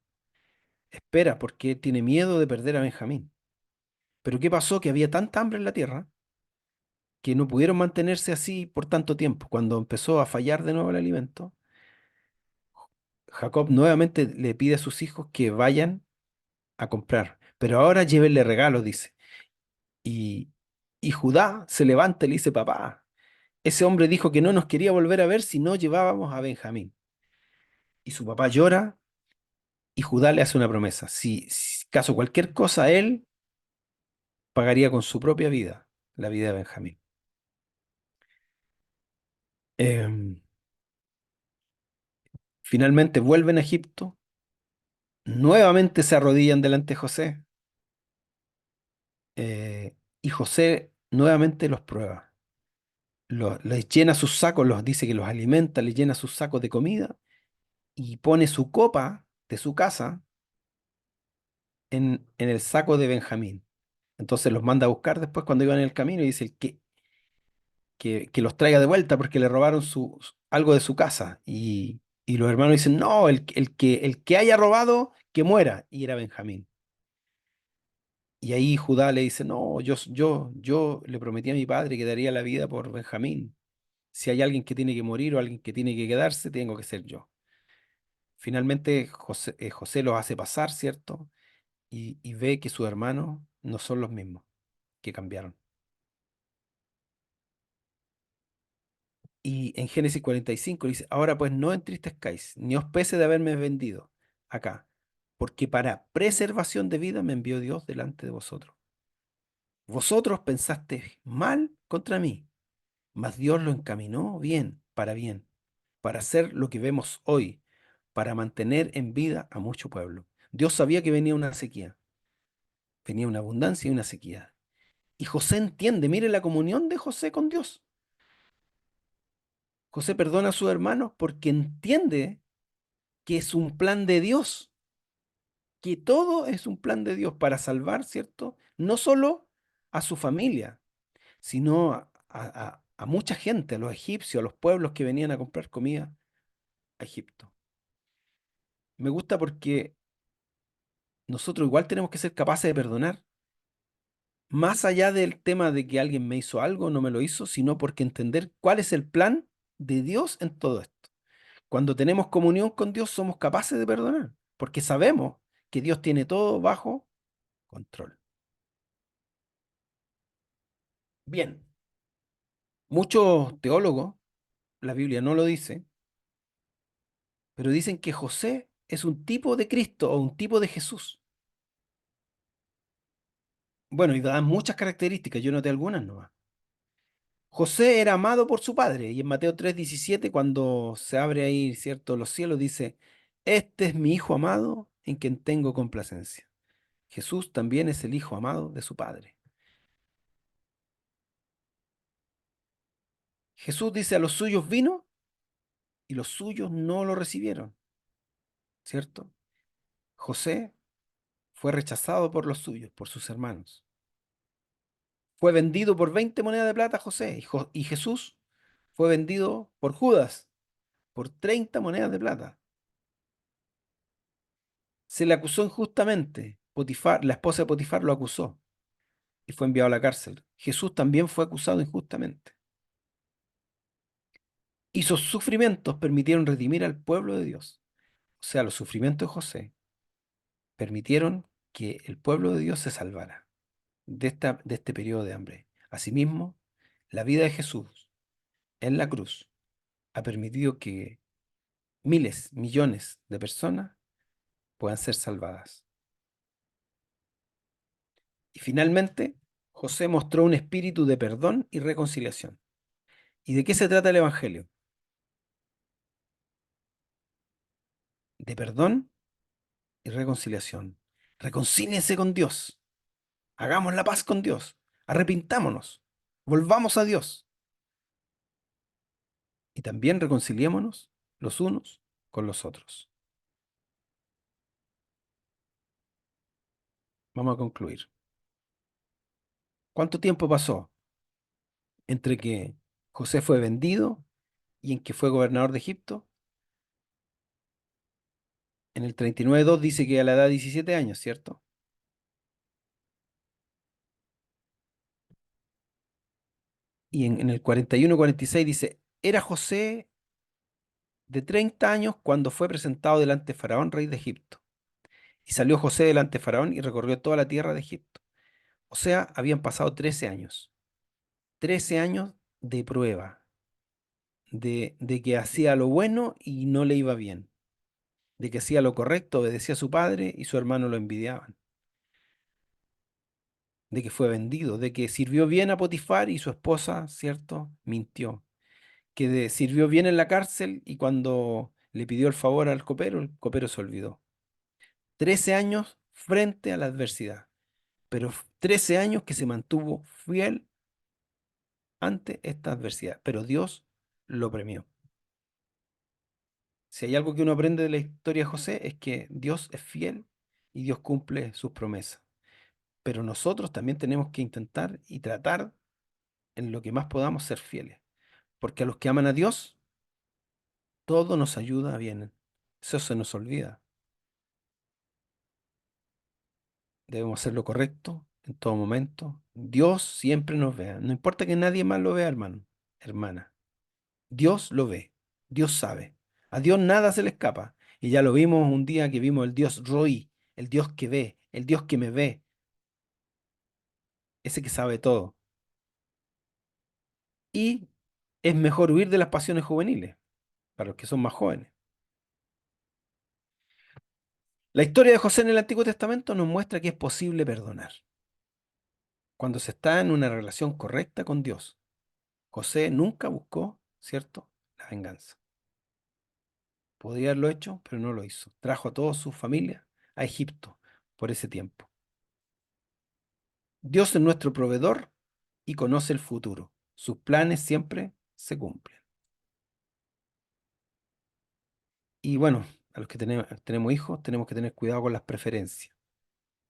Espera porque tiene miedo de perder a Benjamín. Pero ¿qué pasó? Que había tanta hambre en la tierra que no pudieron mantenerse así por tanto tiempo. Cuando empezó a fallar de nuevo el alimento, Jacob nuevamente le pide a sus hijos que vayan a comprar, pero ahora llévenle regalos, dice. Y, y Judá se levanta y le dice, papá, ese hombre dijo que no nos quería volver a ver si no llevábamos a Benjamín. Y su papá llora y Judá le hace una promesa. Si caso cualquier cosa, él pagaría con su propia vida la vida de Benjamín. Em, Finalmente vuelven a Egipto, nuevamente se arrodillan delante de José, y José nuevamente los prueba. Les llena sus sacos, los dice que los alimenta, les llena sus sacos de comida y pone su copa de su casa en el saco de Benjamín. Entonces los manda a buscar después cuando iban en el camino y dice que los traiga de vuelta porque le robaron algo de su casa. Y los hermanos dicen, no, el que haya robado, que muera. Y era Benjamín. Y ahí Judá le dice, no, yo le prometí a mi padre que daría la vida por Benjamín. Si hay alguien que tiene que morir o alguien que tiene que quedarse, tengo que ser yo. Finalmente José los hace pasar, ¿cierto? Y ve que sus hermanos no son los mismos, que cambiaron. Y en Génesis 45 dice, ahora pues no entristezcáis, ni os pese de haberme vendido acá, porque para preservación de vida me envió Dios delante de vosotros. Vosotros pensaste mal contra mí, mas Dios lo encaminó bien, para hacer lo que vemos hoy, para mantener en vida a mucho pueblo. Dios sabía que venía una sequía, venía una abundancia y una sequía. Y José entiende, mire la comunión de José con Dios. José perdona a sus hermanos porque entiende que es un plan de Dios, que todo es un plan de Dios para salvar, ¿cierto? No solo a su familia, sino a mucha gente, a los egipcios, a los pueblos que venían a comprar comida a Egipto. Me gusta porque nosotros igual tenemos que ser capaces de perdonar, más allá del tema de que alguien me hizo algo, no me lo hizo, sino porque entender cuál es el plan de Dios en todo esto. Cuando tenemos comunión con Dios somos capaces de perdonar, porque sabemos que Dios tiene todo bajo control. Bien, muchos teólogos, la Biblia no lo dice, pero dicen que José es un tipo de Cristo o un tipo de Jesús. Bueno, y dan muchas características, yo noté algunas nomás. José era amado por su padre, y en Mateo 3:17, cuando se abre ahí, ¿cierto? Los cielos, dice, este es mi hijo amado en quien tengo complacencia. Jesús también es el hijo amado de su padre. Jesús dice, a los suyos vino y los suyos no lo recibieron, ¿cierto? José fue rechazado por los suyos, por sus hermanos. Fue vendido por 20 monedas de plata José, y Jesús fue vendido por Judas por 30 monedas de plata. Se le acusó injustamente. Potifar, la esposa de Potifar lo acusó y fue enviado a la cárcel. Jesús también fue acusado injustamente. Y sus sufrimientos permitieron redimir al pueblo de Dios. O sea, los sufrimientos de José permitieron que el pueblo de Dios se salvara de este periodo de hambre. Asimismo, la vida de Jesús en la cruz ha permitido que miles, millones de personas puedan ser salvadas. Y finalmente, José mostró un espíritu de perdón y reconciliación. ¿Y de qué se trata el Evangelio? De perdón y reconciliación. Reconcíliense con Dios. Hagamos la paz con Dios. Arrepintámonos. Volvamos a Dios. Y también reconciliémonos los unos con los otros. Vamos a concluir. ¿Cuánto tiempo pasó entre que José fue vendido y en que fue gobernador de Egipto? En el 39:2 dice que a la edad de 17 años, ¿cierto? Y en el 41-46 dice, era José de 30 años cuando fue presentado delante de Faraón, rey de Egipto. Y salió José delante de Faraón y recorrió toda la tierra de Egipto. O sea, habían pasado 13 años. 13 años de prueba, de que hacía lo bueno y no le iba bien, de que hacía lo correcto, obedecía a su padre y su hermano lo envidiaban, de que fue vendido, de que sirvió bien a Potifar y su esposa, ¿cierto? Mintió, que sirvió bien en la cárcel y cuando le pidió el favor al copero, el copero se olvidó. 13 años frente a la adversidad, pero 13 años que se mantuvo fiel ante esta adversidad, pero Dios lo premió. Si hay algo que uno aprende de la historia de José es que Dios es fiel y Dios cumple sus promesas. Pero nosotros también tenemos que intentar y tratar en lo que más podamos ser fieles. Porque a los que aman a Dios, todo nos ayuda a bien. Eso se nos olvida. Debemos hacer lo correcto en todo momento. Dios siempre nos vea. No importa que nadie más lo vea, hermano, hermana. Dios lo ve. Dios sabe. A Dios nada se le escapa. Y ya lo vimos un día que vimos el Dios Roy, el Dios que ve, el Dios que me ve, ese que sabe todo. Y es mejor huir de las pasiones juveniles, para los que son más jóvenes. La historia de José en el Antiguo Testamento nos muestra que es posible perdonar cuando se está en una relación correcta con Dios. José nunca buscó, ¿cierto?, la venganza. Podría haberlo hecho, pero no lo hizo. Trajo a toda su familia a Egipto por ese tiempo. Dios es nuestro proveedor y conoce el futuro. Sus planes siempre se cumplen. Y bueno, a los que tenemos hijos, tenemos que tener cuidado con las preferencias,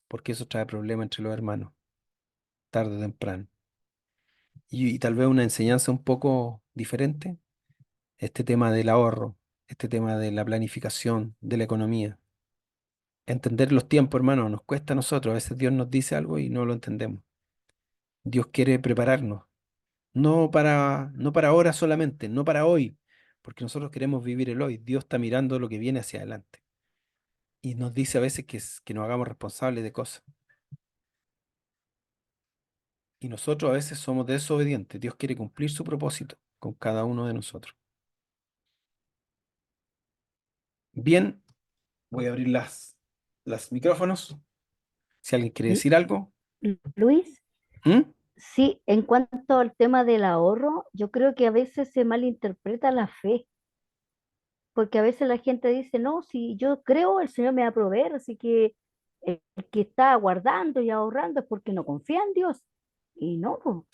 porque eso trae problemas entre los hermanos, tarde o temprano. Y tal vez una enseñanza un poco diferente, este tema del ahorro, este tema de la planificación, de la economía. Entender los tiempos, hermano, nos cuesta a nosotros. A veces Dios nos dice algo y no lo entendemos. Dios quiere prepararnos, no para ahora solamente, no para hoy, porque nosotros queremos vivir el hoy. Dios está mirando lo que viene hacia adelante y nos dice a veces que nos hagamos responsables de cosas. Y nosotros a veces somos desobedientes. Dios quiere cumplir su propósito con cada uno de nosotros. Bien, voy a abrir las micrófonos. Si alguien quiere Lu- decir algo. Luis, ¿Mm? sí, en cuanto al tema del ahorro, yo creo que a veces se malinterpreta la fe, porque a veces la gente dice, no, si yo creo, el Señor me va a proveer, así que el que está guardando y ahorrando es porque no confía en Dios. Y no, po,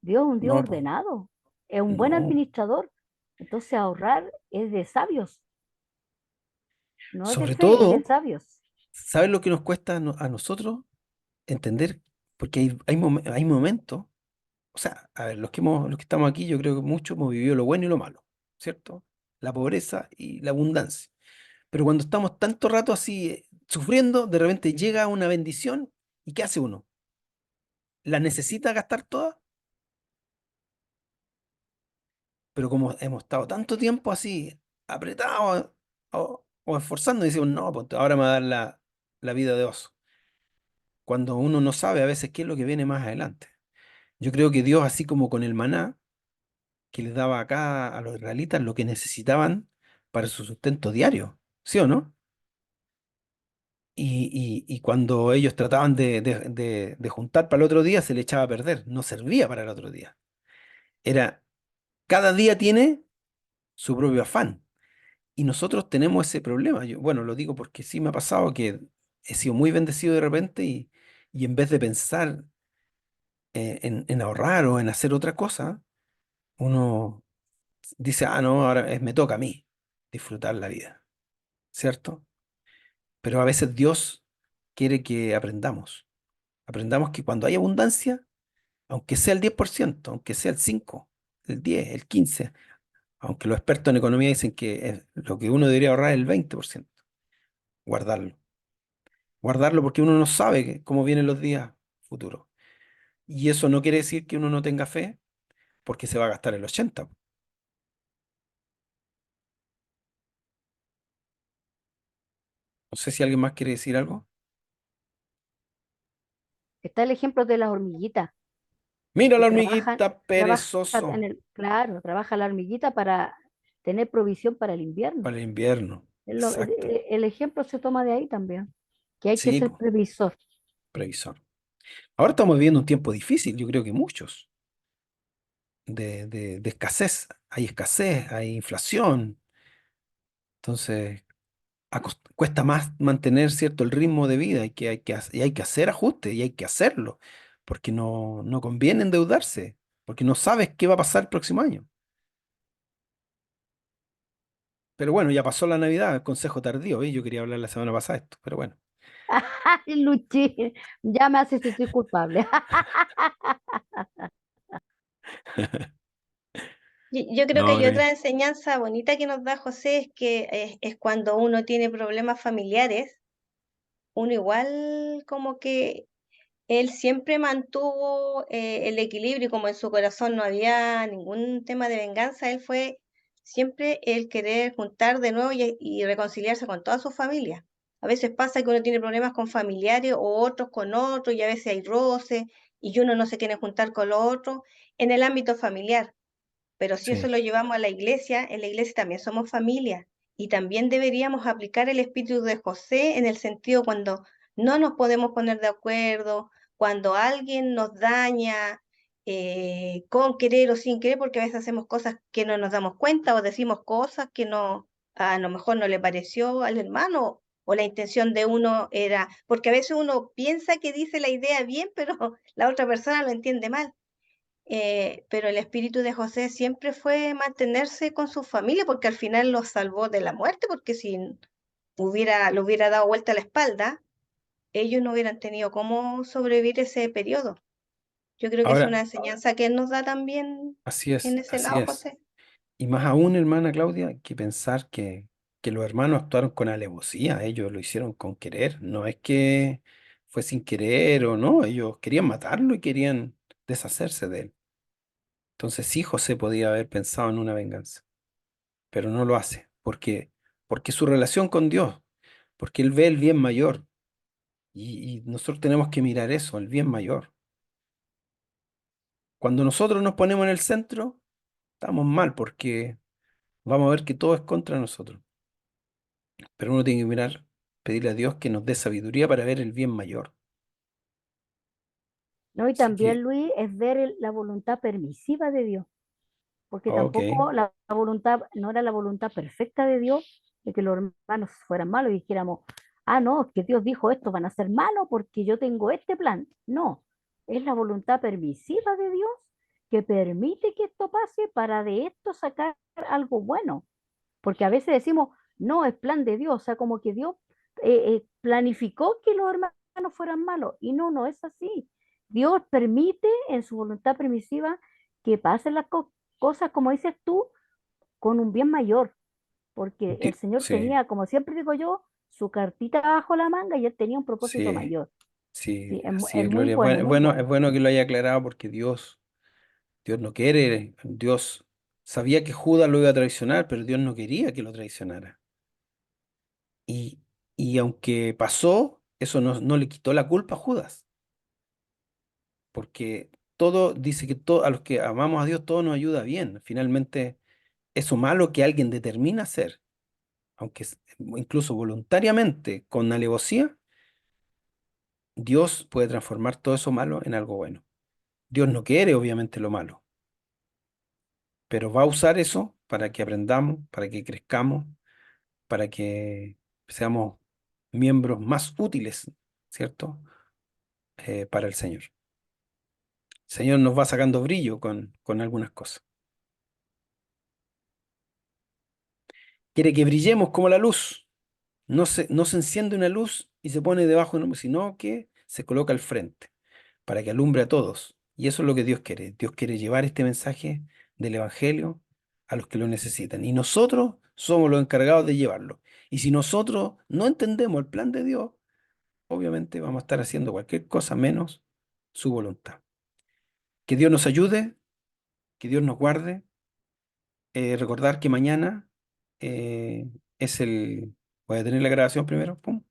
Dios es un Dios No, po, ordenado, es un buen no. administrador. Entonces ahorrar es de sabios, no es de Sobre fe, es de todo, sabios. ¿sabes lo que nos cuesta a nosotros entender? Porque hay momentos, o sea, a ver, los que estamos aquí, yo creo que muchos hemos vivido lo bueno y lo malo, ¿cierto? La pobreza y la abundancia. Pero cuando estamos tanto rato así sufriendo, de repente llega una bendición y ¿qué hace uno? ¿La necesita gastar toda? Pero como hemos estado tanto tiempo así apretados o esforzando, decimos, no, pues ahora me va a dar la vida de oso. Cuando uno no sabe a veces qué es lo que viene más adelante. Yo creo que Dios, así como con el maná, que les daba acá a los israelitas lo que necesitaban para su sustento diario, ¿sí o no? Y cuando ellos trataban de juntar para el otro día, se le echaba a perder, no servía para el otro día. Era, cada día tiene su propio afán. Y nosotros tenemos ese problema. Yo, bueno, lo digo porque sí me ha pasado que he sido muy bendecido de repente y en vez de pensar en ahorrar o en hacer otra cosa, uno dice, ah, no, ahora me toca a mí disfrutar la vida, ¿cierto? Pero a veces Dios quiere que aprendamos que cuando hay abundancia, aunque sea el 10%, aunque sea el 5, el 10, el 15, aunque los expertos en economía dicen que lo que uno debería ahorrar es el 20%, guardarlo. Guardarlo porque uno no sabe cómo vienen los días futuros. Y eso no quiere decir que uno no tenga fe porque se va a gastar el 80. No sé si alguien más quiere decir algo. Está el ejemplo de las hormiguitas. Mira que la trabajan, hormiguita, trabaja perezoso. claro, trabaja la hormiguita para tener provisión para el invierno. Para el invierno. Exacto. El ejemplo se toma de ahí también, que hay que Sí, ser po, previsor. previsor. Ahora estamos viviendo un tiempo difícil, yo creo que muchos, de escasez. Hay escasez, hay inflación. Entonces, cuesta más mantener cierto el ritmo de vida y hay que hacer ajustes y hay que hacerlo, porque no conviene endeudarse, porque no sabes qué va a pasar el próximo año. Pero bueno, ya pasó la Navidad, consejo tardío, ¿eh? Yo quería hablar la semana pasada de esto, pero bueno. Ay, Luchi, ya me haces sentir culpable. Yo creo que No, hay tranqui. otra enseñanza bonita que nos da José, es que es cuando uno tiene problemas familiares, uno igual como que él siempre mantuvo el equilibrio y como en su corazón no había ningún tema de venganza, él fue siempre el querer juntar de nuevo y reconciliarse con toda su familia. A veces pasa que uno tiene problemas con familiares o otros con otros y a veces hay roces y uno no se quiere juntar con los otros en el ámbito familiar. Pero si eso Sí. lo llevamos a la iglesia, en la iglesia también somos familia y también deberíamos aplicar el espíritu de José en el sentido cuando no nos podemos poner de acuerdo, cuando alguien nos daña con querer o sin querer, porque a veces hacemos cosas que no nos damos cuenta o decimos cosas que no, a lo mejor no le pareció al hermano o la intención de uno era, porque a veces uno piensa que dice la idea bien, pero la otra persona lo entiende mal. Pero el espíritu de José siempre fue mantenerse con su familia porque al final los salvó de la muerte, porque si le hubiera dado vuelta a la espalda, ellos no hubieran tenido cómo sobrevivir ese periodo. Yo creo que es una Ahora, enseñanza que él nos da también así en es, ese así lado, es. José. Y más aún, hermana Claudia, que pensar que los hermanos actuaron con alevosía, ellos lo hicieron con querer, no es que fue sin querer o no, ellos querían matarlo y querían deshacerse de él. Entonces sí, José podía haber pensado en una venganza, pero no lo hace, porque su relación con Dios, porque él ve el bien mayor y nosotros tenemos que mirar eso, el bien mayor. Cuando nosotros nos ponemos en el centro, estamos mal porque vamos a ver que todo es contra nosotros. Pero uno tiene que mirar, pedirle a Dios que nos dé sabiduría para ver el bien mayor. ¿No? Y Así también, que, Luis, es ver la voluntad permisiva de Dios, porque ok, tampoco la voluntad, no era la voluntad perfecta de Dios de que los hermanos fueran malos y dijéramos, ah, no, es que Dios dijo esto, van a ser malos porque yo tengo este plan. No, es la voluntad permisiva de Dios que permite que esto pase para de esto sacar algo bueno. Porque a veces decimos, no, es plan de Dios, o sea, como que Dios planificó que los hermanos fueran malos. Y no, no es así. Dios permite en su voluntad permisiva que pasen las cosas, como dices tú, con un bien mayor. Porque el Señor sí, tenía, como siempre digo yo, su cartita bajo la manga y él tenía un propósito sí, mayor. sí, Sí, así es es, muy Gloria. bueno, muy Es bueno. bueno que lo haya aclarado porque Dios no quiere, Dios sabía que Judas lo iba a traicionar, pero Dios no quería que lo traicionara. Y, y aunque pasó, eso no le quitó la culpa a Judas, porque todo dice que a los que amamos a Dios, todo nos ayuda bien. Finalmente, eso malo que alguien determina hacer aunque incluso voluntariamente, con alevosía, Dios puede transformar todo eso malo en algo bueno. Dios no quiere, obviamente, lo malo, pero va a usar eso para que aprendamos, para que crezcamos, para que seamos miembros más útiles, ¿cierto? Para el Señor. El Señor nos va sacando brillo con algunas cosas. Quiere que brillemos como la luz. No se enciende una luz y se pone debajo, sino que se coloca al frente, para que alumbre a todos. Y eso es lo que Dios quiere. Dios quiere llevar este mensaje del Evangelio a los que lo necesitan. Y nosotros somos los encargados de llevarlo. Y si nosotros no entendemos el plan de Dios, obviamente vamos a estar haciendo cualquier cosa menos su voluntad. Que Dios nos ayude, que Dios nos guarde. Recordar que mañana es el... Voy a tener la grabación primero. Pum.